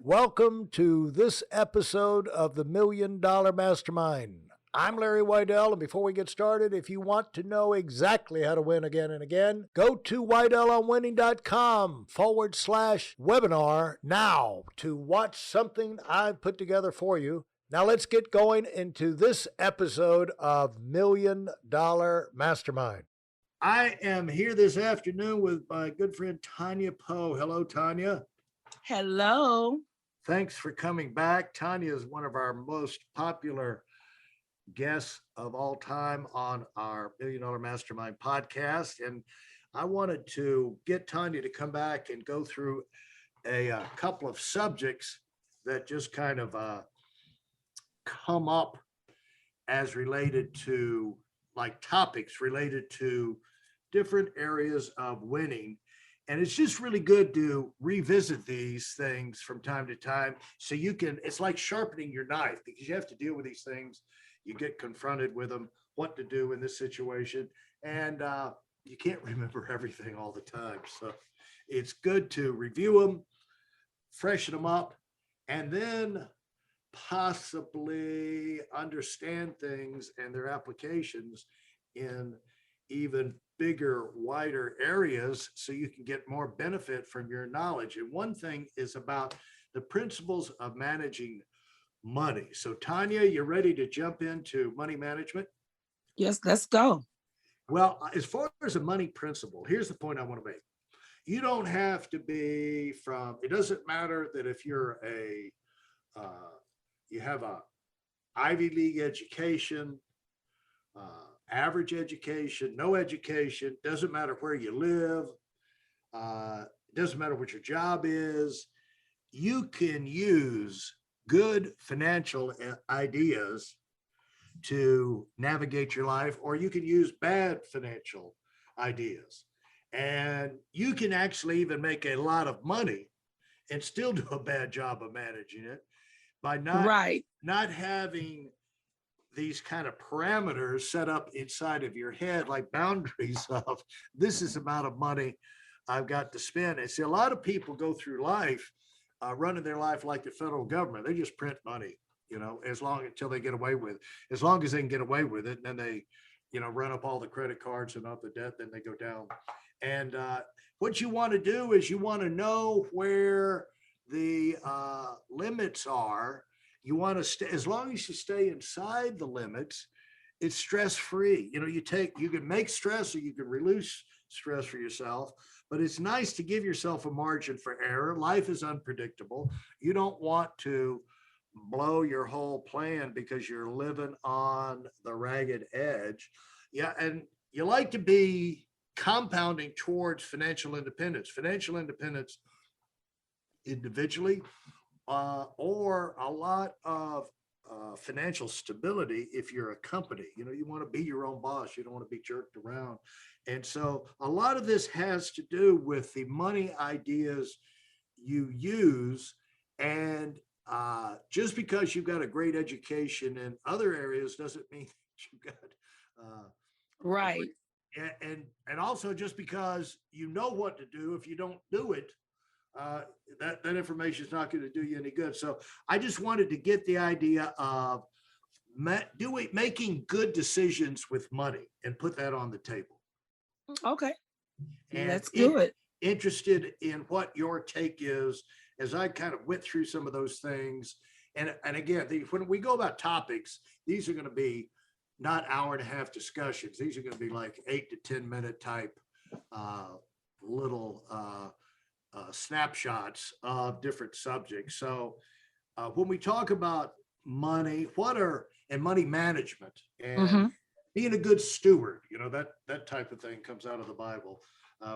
Welcome to this episode of the $1 Million Mastermind. I'm Larry Weidel, and before we get started, if you want to know exactly how to win again and again, go to weidelonwinning.com/webinar now to watch something I've put together for you. Now let's get going into this episode of $1 Million Mastermind. I am here this afternoon with my good friend Tonia Poe. Hello, Tonia. Hello. Thanks for coming back. Tonia is one of our most popular guests of all time on our $1 Million Mastermind podcast. And I wanted to get Tonia to come back and go through a couple of subjects that just kind of come up as related to, like, topics related to different areas of winning. And it's just really good to revisit these things from time to time. So you can, it's like sharpening your knife, because you have to deal with these things. You get confronted with them, what to do in this situation. And you can't remember everything all the time. So it's good to review them, freshen them up, and then possibly understand things and their applications in even bigger, wider areas, so you can get more benefit from your knowledge. And one thing is about the principles of managing money. So Tonia, you ready to jump into money management? Yes, let's go. Well, as far as a money principle, here's the point I want to make. You don't have to be from, it doesn't matter that if you're you have a Ivy League education, average education, no education, doesn't matter where you live, doesn't matter what your job is. You can use good financial ideas to navigate your life, or you can use bad financial ideas. And you can actually even make a lot of money and still do a bad job of managing it by not having these kind of parameters set up inside of your head, like boundaries of, this is the amount of money I've got to spend. And see, a lot of people go through life running their life like the federal government. They just print money, until they get away with it. As long as they can get away with it, and then they, run up all the credit cards and all the debt, then they go down. And what you want to do is you want to know where the limits are. You want to stay, as long as you stay inside the limits, it's stress-free. You can make stress, or you can release stress for yourself, but it's nice to give yourself a margin for error. Life is unpredictable. You don't want to blow your whole plan because you're living on the ragged edge. Yeah. And you like to be compounding towards financial independence individually, or a lot of financial stability if you're a company. You want to be your own boss. You don't want to be jerked around. And so a lot of this has to do with the money ideas you use. And just because you've got a great education in other areas doesn't mean that you've got right. And also, just because you know what to do, if you don't do it, that information is not going to do you any good. So I just wanted to get the idea of making good decisions with money and put that on the table. Okay. And let's do it. Interested in what your take is as I kind of went through some of those things. And again, when we go about topics, these are going to be not hour and a half discussions. These are going to be like 8 to 10 minute type little snapshots of different subjects. So when we talk about money, and money management and being a good steward, that type of thing comes out of the Bible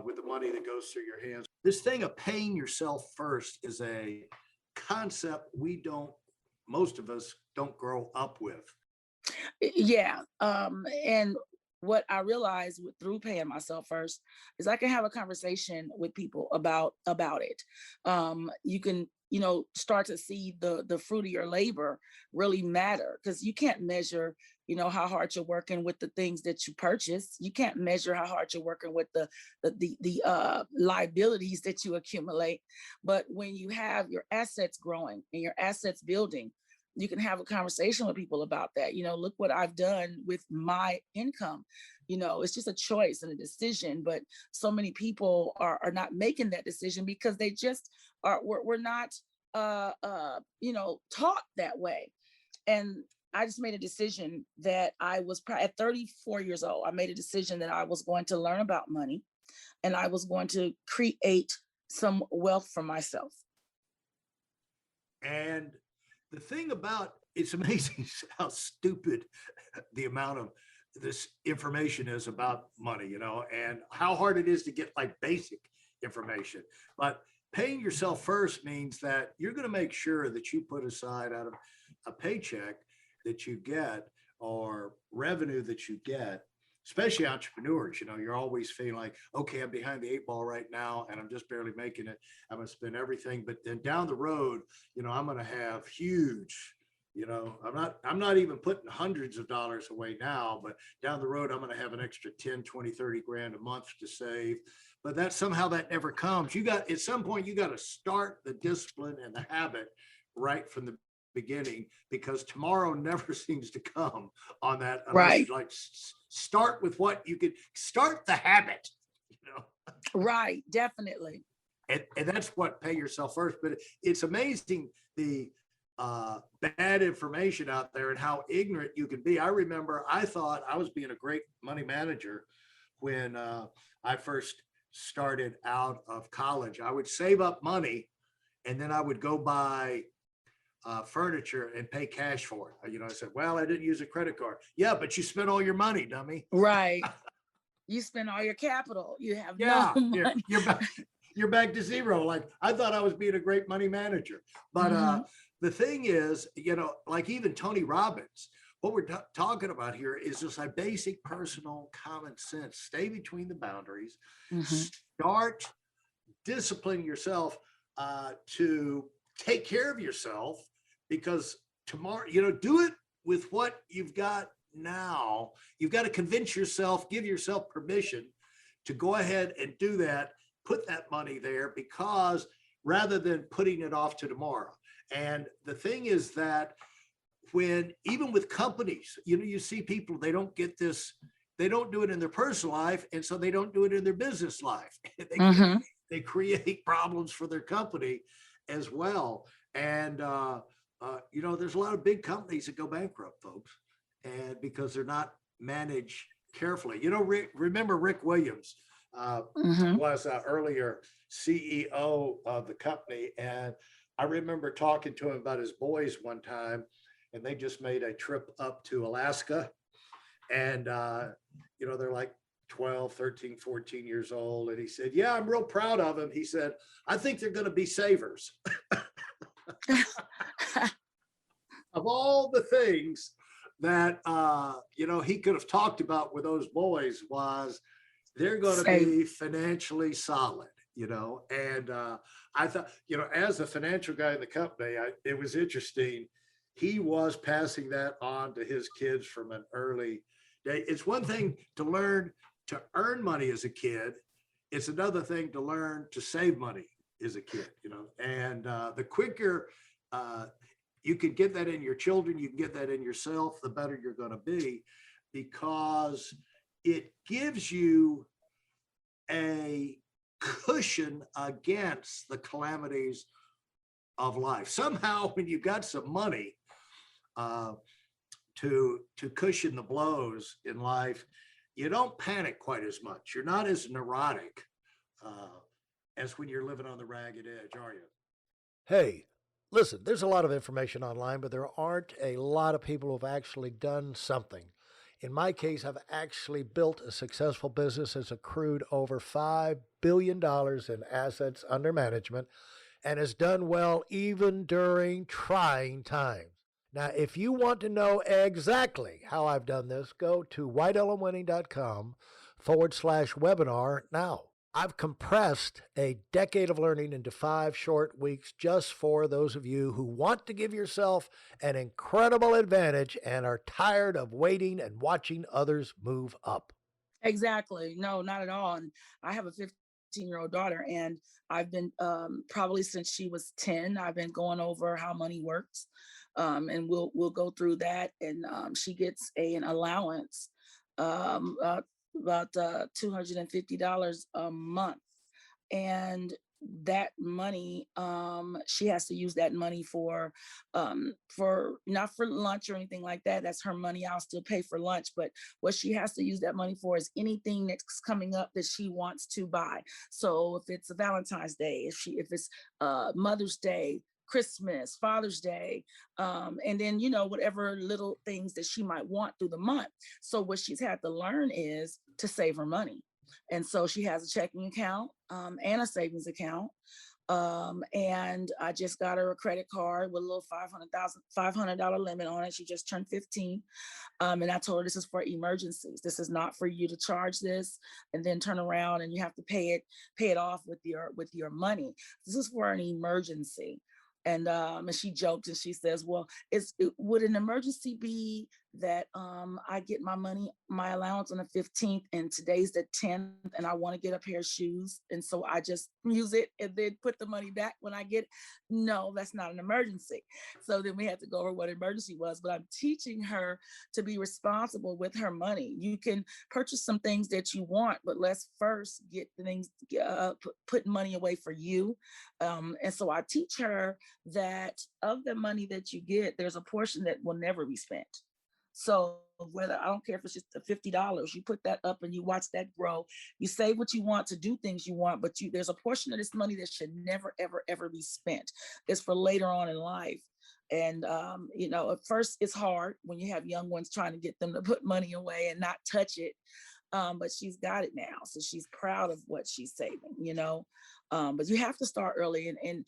with the money that goes through your hands. This thing of paying yourself first is a concept most of us don't grow up with. Yeah. And what I realized through paying myself first is I can have a conversation with people about it. You can, start to see the fruit of your labor really matter, because you can't measure, how hard you're working with the things that you purchase. You can't measure how hard you're working with the liabilities that you accumulate. But when you have your assets growing and your assets building, you can have a conversation with people about that. Look what I've done with my income. It's just a choice and a decision, but so many people are not making that decision because they just we're not taught that way. And I just made a decision that at 34 years old, I made a decision that I was going to learn about money and I was going to create some wealth for myself. And the thing about it's amazing how stupid the amount of this information is about money, and how hard it is to get like basic information. But paying yourself first means that you're going to make sure that you put aside out of a paycheck that you get or revenue that you get, especially entrepreneurs. You're always feeling like, okay, I'm behind the eight ball right now and I'm just barely making it. I'm going to spend everything. But then down the road, I'm going to have huge, I'm not even putting hundreds of dollars away now, but down the road, I'm going to have an extra 10, 20, 30 grand a month to save. But somehow that never comes. At some point, you got to start the discipline and the habit right from the beginning, because tomorrow never seems to come on that unless Right. you start with what you could start the habit, Right, definitely. and that's what pay yourself first. But it's amazing the bad information out there and how ignorant you can be. I remember I thought I was being a great money manager when I first started out of college. I would save up money and then I would go buy furniture and pay cash for it. I said, well, I didn't use a credit card. Yeah, but you spent all your money, dummy. Right. You spend all your capital. You have no money. You're back to zero. Like, I thought I was being a great money manager. But the thing is, like even Tony Robbins, what we're talking about here is just like basic personal common sense. Stay between the boundaries. Start disciplining yourself to take care of yourself, because tomorrow, do it with what you've got now. You've got to convince yourself, give yourself permission to go ahead and do that, put that money there, because rather than putting it off to tomorrow. And the thing is that even with companies, you see people, they don't get this, they don't do it in their personal life, and so they don't do it in their business life. They create problems for their company as well. And there's a lot of big companies that go bankrupt, folks, and because they're not managed carefully. Remember Rick Williams was earlier CEO of the company, and I remember talking to him about his boys one time, and they just made a trip up to Alaska, and they're like 12, 13, 14 years old. And he said, yeah, I'm real proud of them. He said, I think they're going to be savers. Of all the things that, he could have talked about with those boys, was they're going to be financially solid, and I thought, as a financial guy in the company, it was interesting. He was passing that on to his kids from an early day. It's one thing to learn to earn money as a kid. It's another thing to learn to save money as a kid, and the quicker you can get that in your children, you can get that in yourself, the better you're going to be, because it gives you a cushion against the calamities of life. Somehow, when you've got some money to cushion the blows in life, you don't panic quite as much. You're not as neurotic as when you're living on the ragged edge, are you? Hey, listen, there's a lot of information online, but there aren't a lot of people who've actually done something. In my case, I've actually built a successful business that's accrued over $5 billion in assets under management and has done well even during trying times. Now, if you want to know exactly how I've done this, go to whiteelementwinning.com/webinar now. I've compressed a decade of learning into 5 short weeks just for those of you who want to give yourself an incredible advantage and are tired of waiting and watching others move up. Exactly. No, not at all. And I have a 15-year-old daughter, and I've been probably since she was 10, I've been going over how money works. And we'll go through that. And she gets an allowance, um, uh, about $250 a month, and that money, she has to use that money for not for lunch or anything like that. That's her money. I'll still pay for lunch, but what she has to use that money for is anything that's coming up that she wants to buy. So if it's a Valentine's Day, if it's Mother's Day, Christmas, Father's Day, and then whatever little things that she might want through the month. So what she's had to learn is to save her money. And so she has a checking account, and a savings account. And I just got her a credit card with a little $500 limit on it. She just turned 15. And I told her, this is for emergencies. This is not for you to charge this and then turn around and you have to pay it off with your money. This is for an emergency. And she joked and she says, well, would an emergency be that I get my allowance on the 15th, and today's the 10th, and I want to get a pair of shoes, and so I just use it and then put the money back when I get it? No, that's not an emergency. So then we had to go over what emergency was, but I'm teaching her to be responsible with her money. You can purchase some things that you want, but let's first get the things, put money away for you. And so I teach her that of the money that you get, there's a portion that will never be spent. So whether, I don't care if it's just $50, you put that up and you watch that grow. You save what you want to do things you want, but there's a portion of this money that should never, ever, ever be spent. It's for later on in life. And at first it's hard when you have young ones, trying to get them to put money away and not touch it. But she's got it now, so she's proud of what she's saving. But you have to start early, and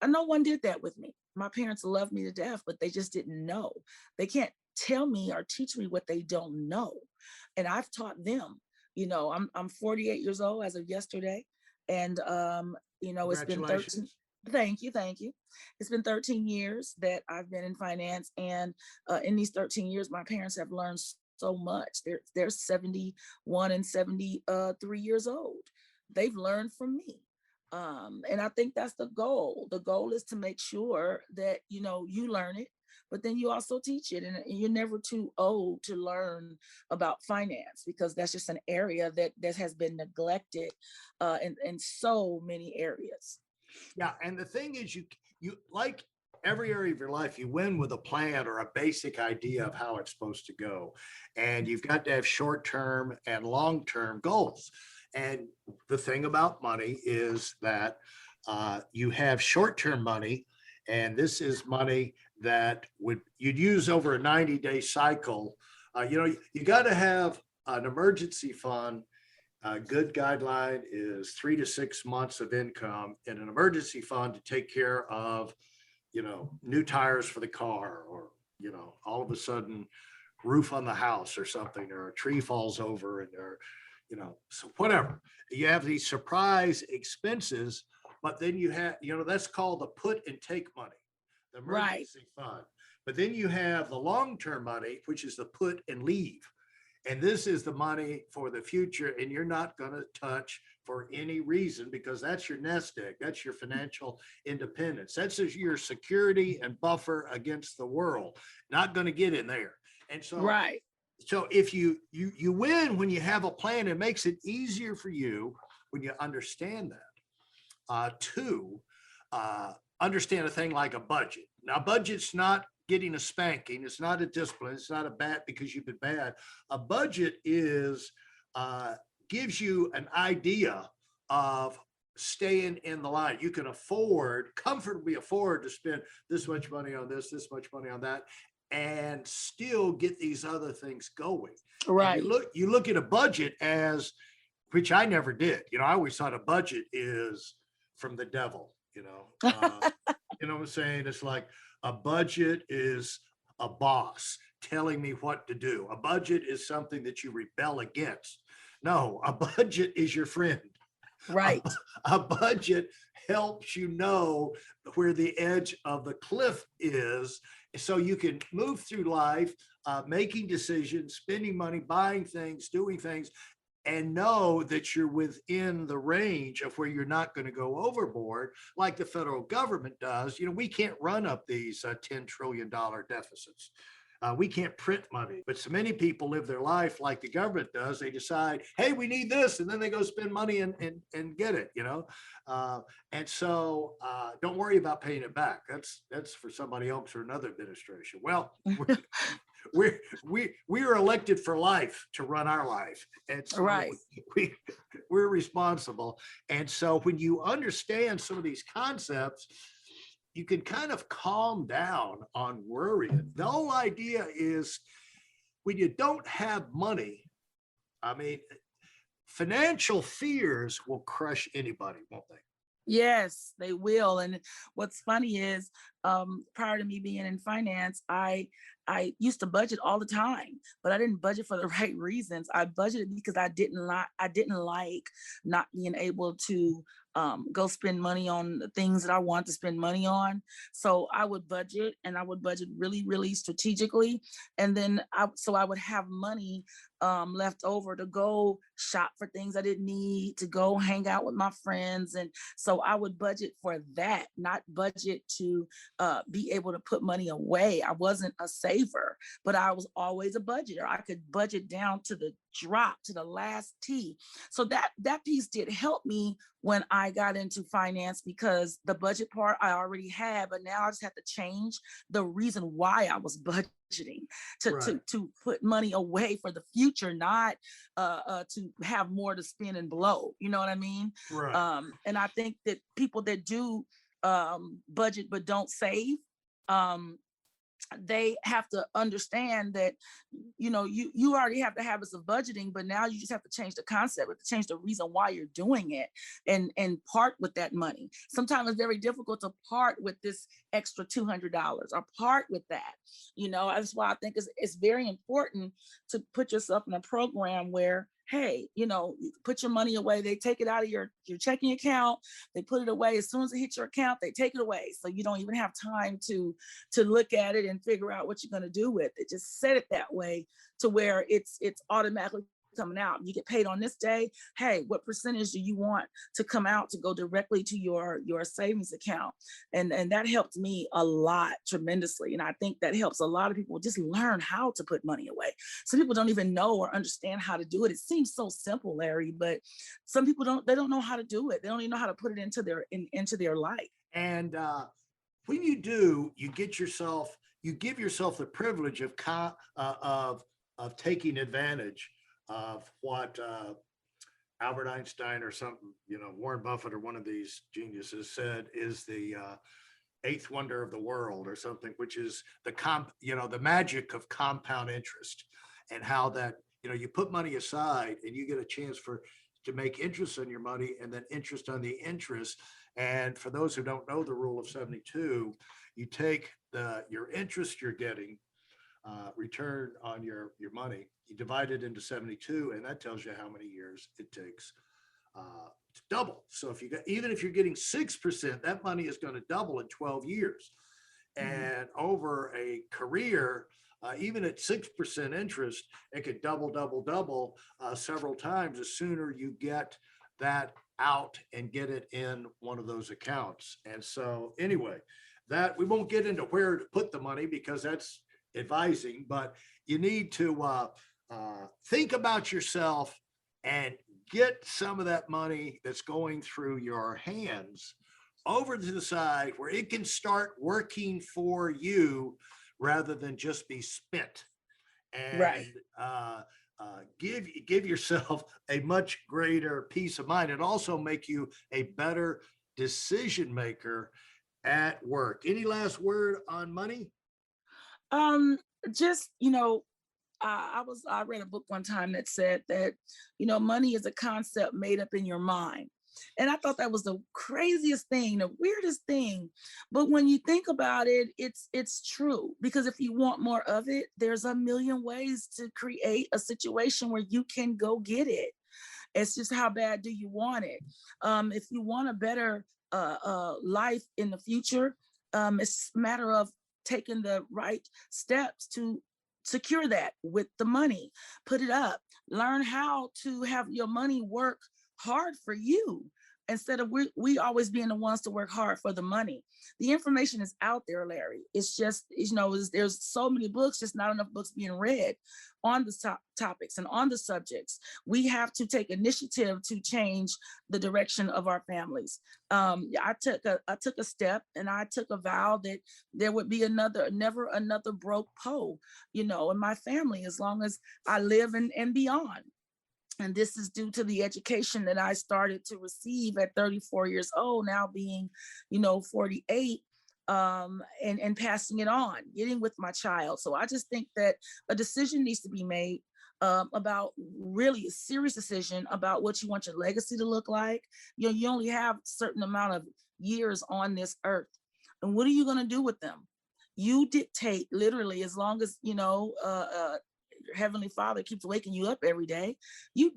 no one did that with me. My parents loved me to death, but they just didn't know. They can't tell me or teach me what they don't know, and I've taught them. I'm 48 years old as of yesterday, and it's been 13. Congratulations. Thank you. It's been 13 years that I've been in finance, and in these 13 years, my parents have learned so much. They're 71 and 73 years old. They've learned from me. And I think that's the goal. The goal is to make sure that, you learn it, but then you also teach it. And you're never too old to learn about finance, because that's just an area that has been neglected in so many areas. Yeah. And the thing is, you like every area of your life, you win with a plan or a basic idea of how it's supposed to go. And you've got to have short-term and long-term goals. And the thing about money is that you have short-term money, and this is money that you'd use over a 90-day cycle. You got to have an emergency fund. A good guideline is 3 to 6 months of income in an emergency fund to take care of, new tires for the car, or, all of a sudden roof on the house or something, or a tree falls over, so whatever. You have these surprise expenses, but then you have, that's called the put and take money, the emergency fund. But then you have the long-term money, which is the put and leave. And this is the money for the future, and you're not going to touch for any reason, because that's your nest egg. That's your financial independence. That's your security and buffer against the world. Not going to get in there. And so, so if you win when you have a plan, it makes it easier for you when you understand that. To understand a thing like a budget. Now, budget's not getting a spanking. It's not a discipline. It's not a bat because you've been bad. A budget is gives you an idea of staying in the line. You can comfortably afford to spend this much money on this much money on that, and still get these other things going. Right. And you look at a budget as, which I never did. I always thought a budget is from the devil. You know what I'm saying? It's like a budget is a boss telling me what to do. A budget is something that you rebel against. No, a budget is your friend. A, Right. a budget helps you know where the edge of the cliff is so you can move through life, making decisions, spending money, buying things, doing things, and know that you're within the range of where you're not going to go overboard like the federal government does. We can't run up these $10 trillion deficits. We can't print money, but so many people live their life like the government does. They decide, hey, we need this, and then they go spend money and get it, and so don't worry about paying it back. That's for somebody else or another administration. Well, we are elected for life to run our life, and so Right. we're responsible. And so when you understand some of these concepts, you can kind of calm down on worrying. The whole idea is when you don't have money, I mean, financial fears will crush anybody, won't they? Yes, they will. And what's funny is, prior to me being in finance, I used to budget all the time, but I didn't budget for the right reasons. I budgeted because I didn't like not being able to go spend money on the things that I want to spend money on. So I would budget, and I would budget really, really strategically, and then I would have money left over to go shop for things I didn't need, to go hang out with my friends. And so I would budget for that, not budget to be able to put money away. I wasn't a saver, but I was always a budgeter. I could budget down to the drop, to the last T. So that piece did help me when I got into finance, because the budget part I already had, but now I just have to change the reason why I was budgeting to Right. to put money away for the future, not to have more to spend and blow. You know what I mean? Right. And I think that people that do budget but don't save, um, they have to understand that, you already have the habits of budgeting, but now you just have to change the concept, to change the reason why you're doing it, and part with that money. Sometimes it's very difficult to part with this extra $200, or part with that. That's why I think it's very important to put yourself in a program where, hey, you put your money away. They take it out of your checking account. They put it away. As soon as it hits your account, they take it away. So you don't even have time to look at it and figure out what you're going to do with it. Just set it that way to where it's automatically coming out. You get paid on this day. Hey, what percentage do you want to come out to go directly to your savings account? And that helped me a lot, tremendously. And I think that helps a lot of people just learn how to put money away. Some people don't even know or understand how to do it. It seems so simple, Larry, but some people don't know how to do it. They don't even know how to put it into their life. And when you do, you give yourself the privilege of taking advantage of what Albert Einstein or something, Warren Buffett or one of these geniuses said is the eighth wonder of the world or something, which is the magic of compound interest, and how that, you put money aside and you get a chance to make interest on your money, and then interest on the interest. And for those who don't know the rule of 72, you take your interest you're getting, return on your money, you divide it into 72, and that tells you how many years it takes to double. So even if you're getting 6%, that money is going to double in 12 years. And over a career, even at 6% interest, it could double several times the sooner you get that out and get it in one of those accounts. And so anyway, that we won't get into where to put the money because that's advising, but you need to think about yourself and get some of that money that's going through your hands over to the side where it can start working for you rather than just be spent. And Right. give yourself a much greater peace of mind, and also make you a better decision maker at work. Any last word on money? Um, just, I read a book one time that said that, money is a concept made up in your mind. And I thought that was the craziest thing, the weirdest thing. But when you think about it, it's true. Because if you want more of it, there's a million ways to create a situation where you can go get it. It's just how bad do you want it? If you want a better life in the future, it's a matter of taking the right steps to secure that with the money. Put it up. Learn how to have your money work hard for you instead of we always being the ones to work hard for the money. The information is out there, Larry. It's just, there's so many books, just not enough books being read on the topics and on the subjects. We have to take initiative to change the direction of our families. I took a step, and I took a vow that there would be never another broke Poe, in my family, as long as I live and beyond. And this is due to the education that I started to receive at 34 years old, now being, 48, and passing it on, getting with my child. So I just think that a decision needs to be made about, really a serious decision about what you want your legacy to look like. You only have a certain amount of years on this earth. And what are you going to do with them? You dictate, literally, as long as, your Heavenly Father keeps waking you up every day. You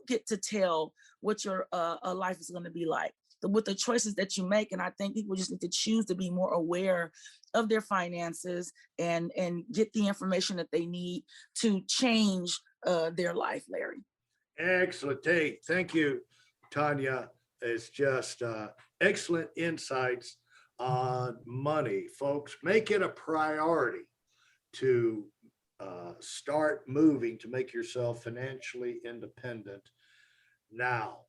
get to tell what your life is going to be like with the choices that you make. And I think people just need to choose to be more aware of their finances and get the information that they need to change their life, Larry. Excellent. Hey, thank you, Tonia. It's just excellent insights on money, folks. Make it a priority to start moving to make yourself financially independent now.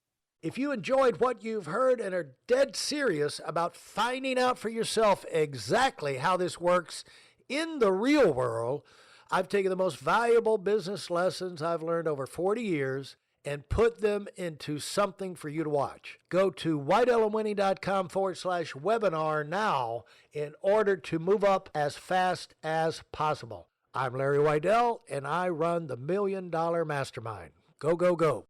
If you enjoyed what you've heard and are dead serious about finding out for yourself exactly how this works in the real world, I've taken the most valuable business lessons I've learned over 40 years and put them into something for you to watch. Go to whiteelementary.com/webinar now in order to move up as fast as possible. I'm Larry Weidel, and I run the $1 Million Mastermind. Go, go, go.